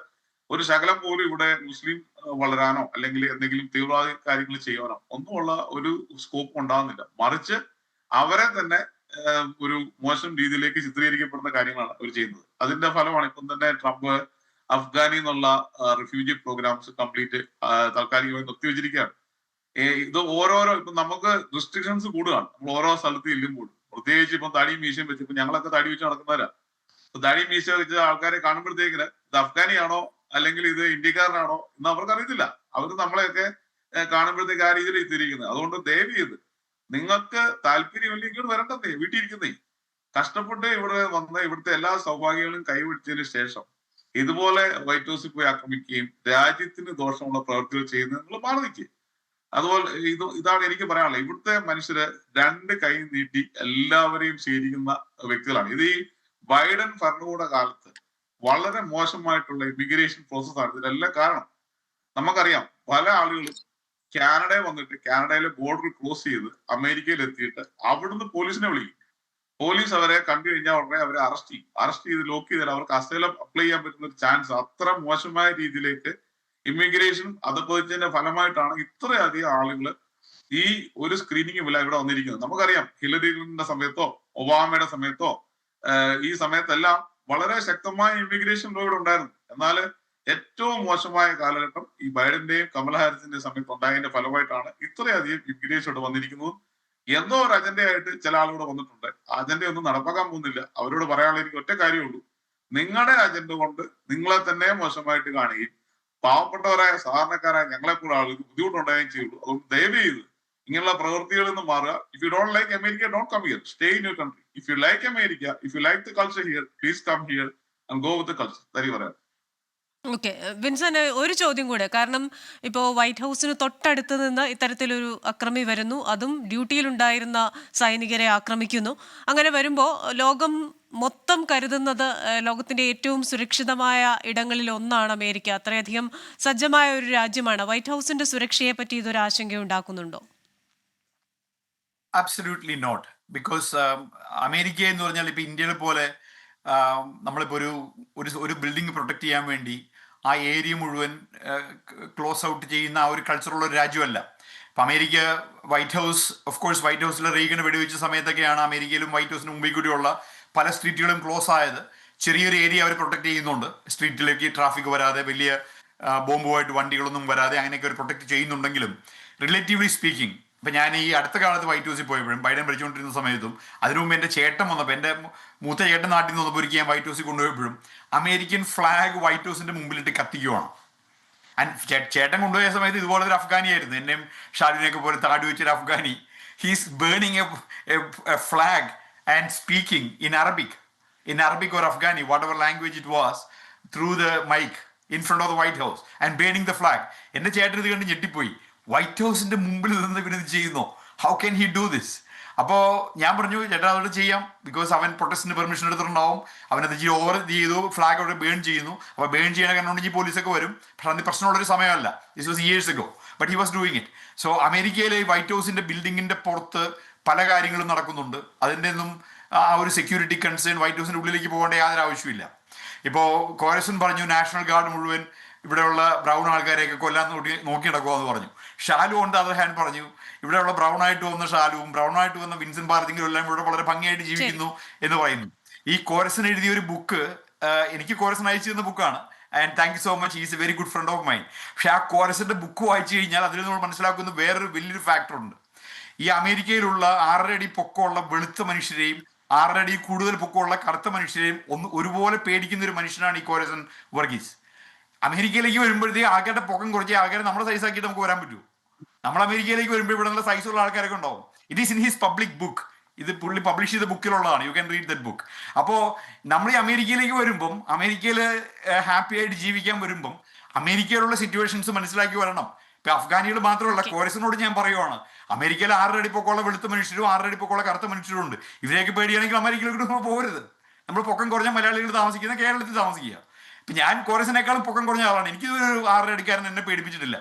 ഒരു ശകലം പോലും ഇവിടെ മുസ്ലിം വളരാനോ അല്ലെങ്കിൽ എന്തെങ്കിലും തീവ്രവാദ കാര്യങ്ങൾ ചെയ്യാനോ ഒന്നുമുള്ള ഒരു സ്കോപ്പ് ഉണ്ടാകുന്നില്ല. മറിച്ച് അവരെ തന്നെ ഒരു മോശം രീതിയിലേക്ക് ചിത്രീകരിക്കപ്പെടുന്ന കാര്യങ്ങളാണ് അവർ ചെയ്യുന്നത്. അതിന്റെ ഫലമാണ് ഇപ്പം തന്നെ ട്രംപ് അഫ്ഗാനി എന്നുള്ള റിഫ്യൂജി പ്രോഗ്രാംസ് കംപ്ലീറ്റ് താൽക്കാലികമായി നിർത്തിവെച്ചിരിക്കുകയാണ്. ഇത് ഓരോരോ ഇപ്പൊ നമുക്ക് റെസ്ട്രിക്ഷൻസ് കൂടുകയാണ് നമ്മൾ ഓരോ സ്ഥലത്ത് ഇല്ലുമ്പോൾ. പ്രത്യേകിച്ച് ഇപ്പം താടിയും മീശയും വെച്ച് ഇപ്പൊ ഞങ്ങളൊക്കെ താടി വെച്ച് നടക്കുന്നവരാ. താടിയും മീശ വെച്ച ആൾക്കാരെ കാണുമ്പോഴത്തേക്കിന് ഇത് അഫ്ഗാനിയാണോ അല്ലെങ്കിൽ ഇത് ഇന്ത്യക്കാരനാണോ എന്ന് അവർക്ക് അറിയത്തില്ല. അവർ നമ്മളെയൊക്കെ കാണുമ്പോഴത്തേക്ക് ആ രീതിയിൽ എത്തിയിരിക്കുന്നത്. അതുകൊണ്ട് ദയവ് ചെയ്ത് നിങ്ങൾക്ക് താല്പര്യമില്ല ഇങ്ങോട്ട് വരണ്ടേ, വീട്ടിലിരിക്കുന്നേ. കഷ്ടപ്പെട്ട് ഇവിടെ വന്ന് ഇവിടുത്തെ എല്ലാ സൗഭാഗ്യങ്ങളും കൈവിടിച്ചതിന് ശേഷം ഇതുപോലെ വൈറ്റ് ഹൗസിൽ പോയി ആക്രമിക്കുകയും രാജ്യത്തിന് ദോഷമുള്ള പ്രവർത്തികൾ ചെയ്യുന്നത് നിങ്ങൾ മാറി നിൽക്കുക. അതുപോലെ ഇതാണ് എനിക്ക് പറയാനുള്ളത്. ഇവിടുത്തെ മനുഷ്യര് രണ്ട് കൈ നീട്ടി എല്ലാവരെയും സ്വീകരിക്കുന്ന വ്യക്തികളാണ്. ഇത് ഈ ബൈഡൻ ഭരണകൂട കാലത്ത് വളരെ മോശമായിട്ടുള്ള ഇമിഗ്രേഷൻ പ്രോസസ്സാണ് ഇതിനെല്ലാം കാരണം. നമുക്കറിയാം പല ആളുകളും കാനഡയിൽ വന്നിട്ട് കാനഡയിലെ ബോർഡർ ക്രോസ് ചെയ്ത് അമേരിക്കയിൽ എത്തിയിട്ട് അവിടുന്ന് പോലീസിനെ വിളിക്കും. പോലീസ് അവരെ കണ്ടു കഴിഞ്ഞാൽ ഉടനെ അവരെ അറസ്റ്റ് ചെയ്ത് ലോക്ക് ചെയ്താൽ അവർക്ക് അസൈലം അപ്ലൈ ചെയ്യാൻ പറ്റുന്ന ഒരു ചാൻസ് അത്ര മോശമായ രീതിയിലേക്ക് ഇമിഗ്രേഷൻ അതപ്പതിച്ചതിന്റെ ഫലമായിട്ടാണ് ഇത്രയധികം ആളുകൾ ഈ ഒരു സ്ക്രീനിങ് ഇല്ല ഇവിടെ വന്നിരിക്കുന്നത്. നമുക്കറിയാം ഹിലരി ക്ലിന്റന്റെ സമയത്തോ ഒബാമയുടെ സമയത്തോ ഈ സമയത്തെല്ലാം വളരെ ശക്തമായ ഇമിഗ്രേഷൻ ലോ ഇവിടെ ഉണ്ടായിരുന്നു. എന്നാൽ ഏറ്റവും മോശമായ കാലഘട്ടം ഈ ബൈഡന്റെയും കമല ഹാരിസിന്റെയും സമയത്ത് ഉണ്ടായതിന്റെ ഫലമായിട്ടാണ് ഇത്രയധികം ഇമിഗ്രേഷൻ ഇവിടെ വന്നിരിക്കുന്നത്. എന്തോ ഒരു അജണ്ടയായിട്ട് ചില ആളുകൾ വന്നിട്ടുണ്ട്. അജണ്ടയൊന്നും നടപ്പാക്കാൻ പോകുന്നില്ല. അവരോട് പറയാനുള്ള എനിക്ക് ഒറ്റ കാര്യമുള്ളൂ, നിങ്ങളുടെ അജണ്ട കൊണ്ട് നിങ്ങളെ തന്നെ മോശമായിട്ട് കാണുകയും പാവപ്പെട്ടവരായ സാധാരണക്കാരായ ഞങ്ങളെപ്പോഴും ആളുകൾക്ക് ബുദ്ധിമുട്ടുണ്ടാകുകയും ചെയ്യുള്ളൂ. അതുകൊണ്ട് ദയവ് ചെയ്ത് ഇങ്ങനെയുള്ള പ്രവൃത്തികളിൽ നിന്ന് മാറുക. If you don't like America, don't come here, stay in your country. If you like America, if you like the culture here, please come here and go with the culture. തരി പറയാം. ഓക്കെ വിൻസൻ, ഒരു ചോദ്യം കൂടെ. കാരണം ഇപ്പോൾ white ഹൗസിന് തൊട്ടടുത്ത് നിന്ന് ഇത്തരത്തിലൊരു അക്രമി വരുന്നു, അതും ഡ്യൂട്ടിയിലുണ്ടായിരുന്ന സൈനികരെ ആക്രമിക്കുന്നു. അങ്ങനെ വരുമ്പോൾ ലോകം മൊത്തം കരുതുന്നത് ലോകത്തിന്റെ ഏറ്റവും സുരക്ഷിതമായ ഇടങ്ങളിൽ ഒന്നാണ് അമേരിക്ക. അത്രയധികം സജ്ജമായ ഒരു രാജ്യമാണ്. വൈറ്റ് ഹൗസിന്റെ സുരക്ഷയെ പറ്റി ഇതൊരു ആശങ്ക ഉണ്ടാക്കുന്നുണ്ടോ? Absolutely not. ബിക്കോസ് അമേരിക്ക എന്ന് പറഞ്ഞാൽ ഇപ്പൊ ഇന്ത്യയിലെ പോലെ നമ്മളിപ്പോൾ ഒരു ബിൽഡിംഗ് പ്രൊട്ടക്ട് ചെയ്യാൻ വേണ്ടി ആ ഏരിയ മുഴുവൻ ക്ലോസ് ഔട്ട് ചെയ്യുന്ന ആ ഒരു കൾച്ചറുള്ള ഒരു രാജ്യമല്ല. അപ്പം America white house, of course white ഹൗസിലെ റീഗന് വെടിവെച്ച സമയത്തൊക്കെയാണ് അമേരിക്കയിലും വൈറ്റ് ഹൗസിന് മുമ്പിൽ കൂടിയുള്ള പല സ്ട്രീറ്റുകളും ക്ലോസ് ആയത്. ചെറിയൊരു ഏരിയ അവർ പ്രൊട്ടക്ട് ചെയ്യുന്നുണ്ട്, സ്ട്രീറ്റിലേക്ക് ട്രാഫിക് വരാതെ, വലിയ ബോംബുമായിട്ട് വണ്ടികളൊന്നും വരാതെ അങ്ങനെയൊക്കെ അവർ പ്രൊട്ടക്ട് ചെയ്യുന്നുണ്ടെങ്കിലും റിലേറ്റീവ്ലി സ്പീക്കിംഗ്, ഇപ്പം ഞാൻ ഈ അടുത്ത കാലത്ത് വൈറ്റ് ഹൗസിൽ പോയപ്പോഴും ബൈഡൻ ഭരിച്ചുകൊണ്ടിരുന്ന സമയത്തും അതിനു മുമ്പ് എൻ്റെ ചേട്ടൻ വന്നപ്പോൾ, എൻ്റെ മൂത്ത ചേട്ടൻ നാട്ടിൽ നിന്ന് വന്നപ്പോൾ ഒരിക്കൽ ഞാൻ വൈറ്റ് ഹൗസിൽ കൊണ്ടുപോയപ്പോഴും അമേരിക്കൻ ഫ്ലാഗ് വൈറ്റ് ഹൗസിൻ്റെ മുമ്പിലിട്ട് കത്തിക്കുവാണ്. ചേട്ടൻ കൊണ്ടുപോയ സമയത്ത് ഇതുപോലെ ഒരു അഫ്ഗാനിയായിരുന്നു, എന്നെയും ഷാരുവിനെയൊക്കെ പോലെ താടി വെച്ചൊരു Afghani. He's burning A flag and speaking in Arabic or Afghani, whatever language it was, through the mic in front of the White House and burning the flag. എൻ്റെ ചേട്ടൻ ഇത് കണ്ട് ഞെട്ടിപ്പോയി. വൈറ്റ് ഹൗസിന്റെ മുമ്പിൽ നിന്ന് ഇവരിത് ചെയ്യുന്നു, how can he do this? അപ്പോൾ ഞാൻ പറഞ്ഞു, ചേട്ടാ അതോട് ചെയ്യാം, ബിക്കോസ് അവൻ പ്രൊട്ടസ്റ്റിന് പെർമിഷൻ എടുത്തിട്ടുണ്ടാവും, അവനത് ഓവർ ചെയ്തു, ഫ്ലാഗ് അവിടെ ബേൺ ചെയ്യുന്നു. അപ്പോൾ ബേൺ ചെയ്യണ കാരണം പോലീസൊക്കെ വരും. പക്ഷെ അതിന് പ്രശ്നമുള്ളൊരു സമയമല്ല, this was years ago, but he was doing it. So അമേരിക്കയിലെ വൈറ്റ് ഹൗസിന്റെ ബിൽഡിങ്ങിന്റെ പുറത്ത് പല കാര്യങ്ങളും നടക്കുന്നുണ്ട്. അതിൻ്റെ ഒന്നും ആ ഒരു സെക്യൂരിറ്റി കൺസേൺ വൈറ്റ് ഹൗസിന്റെ ഉള്ളിലേക്ക് പോകേണ്ട യാതൊരു ആവശ്യമില്ല. ഇപ്പോൾ കോരസൻ പറഞ്ഞു നാഷണൽ ഗാർഡ് മുഴുവൻ ഇവിടെയുള്ള ബ്രൗൺ ആൾക്കാരെയൊക്കെ കൊല്ലാൻ നോക്കി നടക്കുമെന്ന് പറഞ്ഞു. Shalu on the other hand പറഞ്ഞു, ഇവിടെയുള്ള ബ്രൗൺ ആയിട്ട് വന്ന ഷാലുവും ബ്രൗൺ ആയിട്ട് വന്ന വിൻസെന്റ് ബാർത്തിങ്കിലും എല്ലാം ഇവിടെ വളരെ ഭംഗിയായിട്ട് ജീവിക്കുന്നു എന്ന് പറയുന്നു. ഈ കോരസൻ എഴുതിയ ഒരു ബുക്ക് എനിക്ക് കോരസൻ അയച്ചു തന്ന ബുക്കാണ്, and thank you so much, is A very good friend of mine. പക്ഷെ ആ കോരസന്റെ ബുക്ക് വായിച്ചു കഴിഞ്ഞാൽ അതിൽ നമ്മൾ മനസ്സിലാക്കുന്ന വേറൊരു വലിയൊരു ഫാക്ടറുണ്ട്. ഈ അമേരിക്കയിലുള്ള 6.5 അടി പൊക്കമുള്ള വെളുത്ത മനുഷ്യരെയും 6.5 അടി കൂടുതൽ പൊക്കമുള്ള കറുത്ത മനുഷ്യരെയും ഒരുപോലെ പേടിക്കുന്ന ഒരു മനുഷ്യനാണ് ഈ കോരസൻ വർഗീസ്. അമേരിക്കയിലേക്ക് വരുമ്പോഴത്തേക്ക് ആൾക്കാരുടെ പൊക്കം കുറച്ച് ആൾക്കാരെ നമ്മുടെ സൈസ് ആക്കിയിട്ട് നമുക്ക് വരാൻ പറ്റുമോ? നമ്മൾ അമേരിക്കയിലേക്ക് വരുമ്പോൾ ഇവിടെ നല്ല സൈസുള്ള ആൾക്കാരൊക്കെ ഉണ്ടാവും. It is in his public book. ഇത് പുള്ളി പബ്ലിഷ് ചെയ്ത ബുക്കിലുള്ളതാണ്, you can read that book. അപ്പോൾ നമ്മൾ ഈ അമേരിക്കയിലേക്ക് വരുമ്പം, അമേരിക്കയിൽ ഹാപ്പി ആയിട്ട് ജീവിക്കാൻ വരുമ്പം അമേരിക്കയിലുള്ള സിറ്റുവേഷൻസ് മനസ്സിലാക്കി വരണം. ഇപ്പൊ അഫ്ഗാനികൾ മാത്രമല്ല, കോരസിനോട് ഞാൻ പറയുവാണ്, അമേരിക്കയിൽ 6.5 അടി പൊക്കമുള്ള വെളുത്ത മനുഷ്യരും 6.5 അടി പൊക്കമുള്ള കറുത്ത മനുഷ്യരും ഉണ്ട്. ഇവരെയൊക്കെ പേടിയാണെങ്കിൽ അമേരിക്കയിലേക്ക് നമ്മൾ പോകരുത്. നമ്മൾ പൊക്കം കുറഞ്ഞ മലയാളികൾ താമസിക്കുന്ന കേരളത്തിൽ താമസിക്കുക. ഇപ്പൊ ഞാൻ കോറസിനേക്കാളും പൊക്കം കുറഞ്ഞ ആളാണ്. എനിക്ക് ഒരു 6.5 അടിക്കാരൻ എന്നെ പേടിപ്പിച്ചിട്ടില്ല.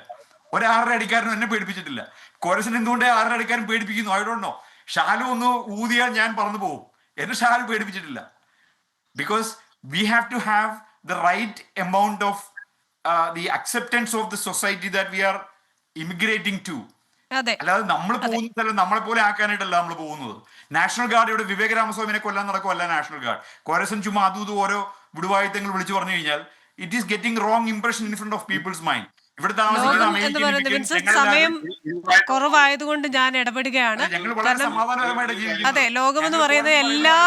ഒരു 6.5 അടിക്കാരനും എന്നെ പേടിപ്പിച്ചിട്ടില്ല. കോറസിന് എന്തുകൊണ്ട് 6.5 അടിക്കാരൻ പേടിപ്പിക്കുന്നു? I don't know. ഷാലു ഒന്ന് ഊതിയാൽ ഞാൻ പറന്നു പോകും. എന്നെ ഷാലു പേടിപ്പിച്ചിട്ടില്ല. Because we have to have the right amount of the acceptance of the society that we are immigrating to. അതെ, അല്ലാതെ നമ്മൾ പോകുന്ന സ്ഥലം നമ്മളെ പോലെ ആക്കാനായിട്ടല്ല നമ്മൾ പോകുന്നത്. നാഷണൽ ഗാർഡ് ഇവിടെ വിവേക രാമസ്വാമിനെ കൊല്ലാൻ നടക്കുമല്ല നാഷണൽ ഗാർഡ്. കോരസൻ ചുമ്മാ അതും ഓരോ വിടുവായുത്തങ്ങൾ വിളിച്ചു പറഞ്ഞു കഴിഞ്ഞാൽ it is getting wrong impression in front of people's mind. ഇവിടെ താമസിക്കുന്ന ലോകം എന്ന് പറയുന്നത് വിൻസെന്റ്, സമയം കുറവായതുകൊണ്ട് ഞാൻ ഇടപെടുകയാണ്. ഞങ്ങൾ വളരെ സമാധാനപരമായിട്ട് ജീവിക്കുന്നു. അതെ, ലോകം എന്ന് പറയുന്നത് എല്ലാ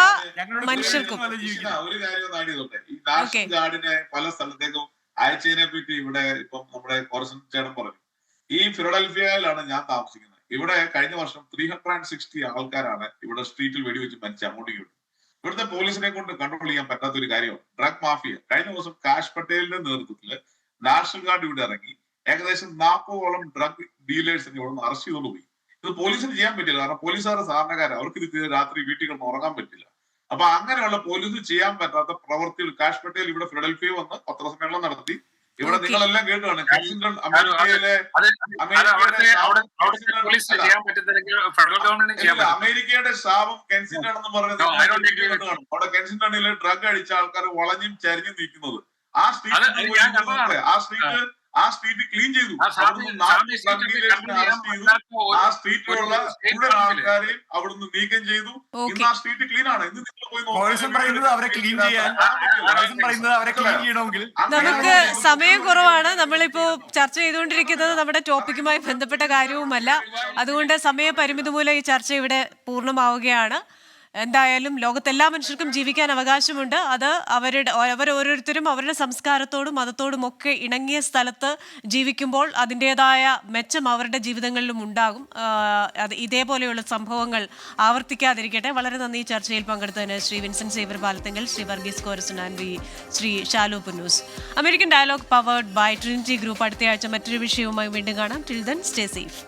മനുഷ്യർക്കും. ഒരു കാര്യം നാടിയതോട്ടെ, ഈ നാഷണൽ ഗാർഡിനെ പല സ്ഥലത്തേക്കും അയച്ചതിനെ പറ്റി ഇവിടെ ഇപ്പം നമ്മുടെ കോറസൻ ചേട്ടൻ പറഞ്ഞു. ഈ ഫിലഡൽഫിയയിലാണ് ഞാൻ താമസിക്കുന്നത്. ഇവിടെ കഴിഞ്ഞ വർഷം 360 ആൾക്കാരാണ് ഇവിടെ സ്ട്രീറ്റിൽ വെടിവെച്ച് മരിച്ച അങ്ങോട്ടും ഇങ്ങോട്ടും. ഇവിടുത്തെ പോലീസിനെ കൊണ്ട് കൺട്രോൾ ചെയ്യാൻ പറ്റാത്ത ഒരു കാര്യമാണ് ഡ്രഗ് മാഫിയ. കഴിഞ്ഞ ദിവസം കാഷ് പട്ടേലിന്റെ നേതൃത്വത്തിൽ നാഷണൽ ഗാർഡ് ഇവിടെ ഇറങ്ങി ഏകദേശം 40ഓളം ഡ്രഗ് ഡീലേഴ്സിനെ ഇവിടെ നിന്ന് അറസ്റ്റ് ചെയ്തുകൊണ്ട് പോയി. ഇത് പോലീസിന് ചെയ്യാൻ പറ്റില്ല, കാരണം പോലീസുകാർ സാധാരണക്കാർ, അവർക്ക് ഇത് രാത്രി വീട്ടിൽ കിടന്ന് ഉറങ്ങാൻ പറ്റില്ല. അപ്പൊ അങ്ങനെയുള്ള പോലീസ് ചെയ്യാൻ പറ്റാത്ത പ്രവൃത്തികൾ കാഷ് പട്ടേൽ ഇവിടെ ഫിലഡൽഫിയ വന്ന് പത്രസമ്മേളനം നടത്തി. ഇവിടെ നിങ്ങളെല്ലാം കേട്ടാണ് കെൻസിംഗ്ടൺ അമേരിക്കയിലെ അമേരിക്കയുടെ ശാപം കെൻസിംഗ്ടൺ എന്ന് പറയുന്നത് അവിടെ കെൻസിംഗ്ടണിലെ ഡ്രഗ് അടിച്ച ആൾക്കാർ വളഞ്ഞും ചരിഞ്ഞും നിൽക്കുന്നത്. ആ സ്ട്രീറ്റ് ക്ലീൻ ചെയ്തു. ആ സ്ട്രീറ്റിലുള്ള മുഴുവൻ ആൾക്കാരെയും അവിടുന്ന് നീക്കം ചെയ്തു. ഇന്ന് ആ സ്ട്രീറ്റ് ക്ലീൻ ആണ്. ഇന്ന് നിങ്ങൾ പോയി നമുക്ക് സമയം കുറവാണ്. നമ്മളിപ്പോ ചർച്ച ചെയ്തുകൊണ്ടിരിക്കുന്നത് നമ്മുടെ ടോപ്പിക്കുമായി ബന്ധപ്പെട്ട കാര്യവുമല്ല. അതുകൊണ്ട് സമയപരിമിതി മൂലം ഈ ചർച്ച ഇവിടെ പൂർണ്ണമാവുകയാണ്. എന്തായാലും ലോകത്തെല്ലാ മനുഷ്യർക്കും ജീവിക്കാൻ അവകാശമുണ്ട്. അത് അവരോരോരുത്തരും അവരുടെ സംസ്കാരത്തോടും മതത്തോടും ഒക്കെ ഇണങ്ങിയ സ്ഥലത്ത് ജീവിക്കുമ്പോൾ അതിൻ്റെതായ മെച്ചം അവരുടെ ജീവിതങ്ങളിലും ഉണ്ടാകും. അത് ഇതേപോലെയുള്ള സംഭവങ്ങൾ ആവർത്തിക്കാതിരിക്കട്ടെ. വളരെ നന്ദി ചർച്ചയിൽ പങ്കെടുത്തതിന് Shri Vincent Xavier Palathinkal, Shri Varghese Korason and Shri Shalu Punnoose. American dialogue powered by Trinity group. അടുത്തയാഴ്ച മറ്റൊരു വിഷയവുമായി വീണ്ടും കാണാം. Till then stay safe.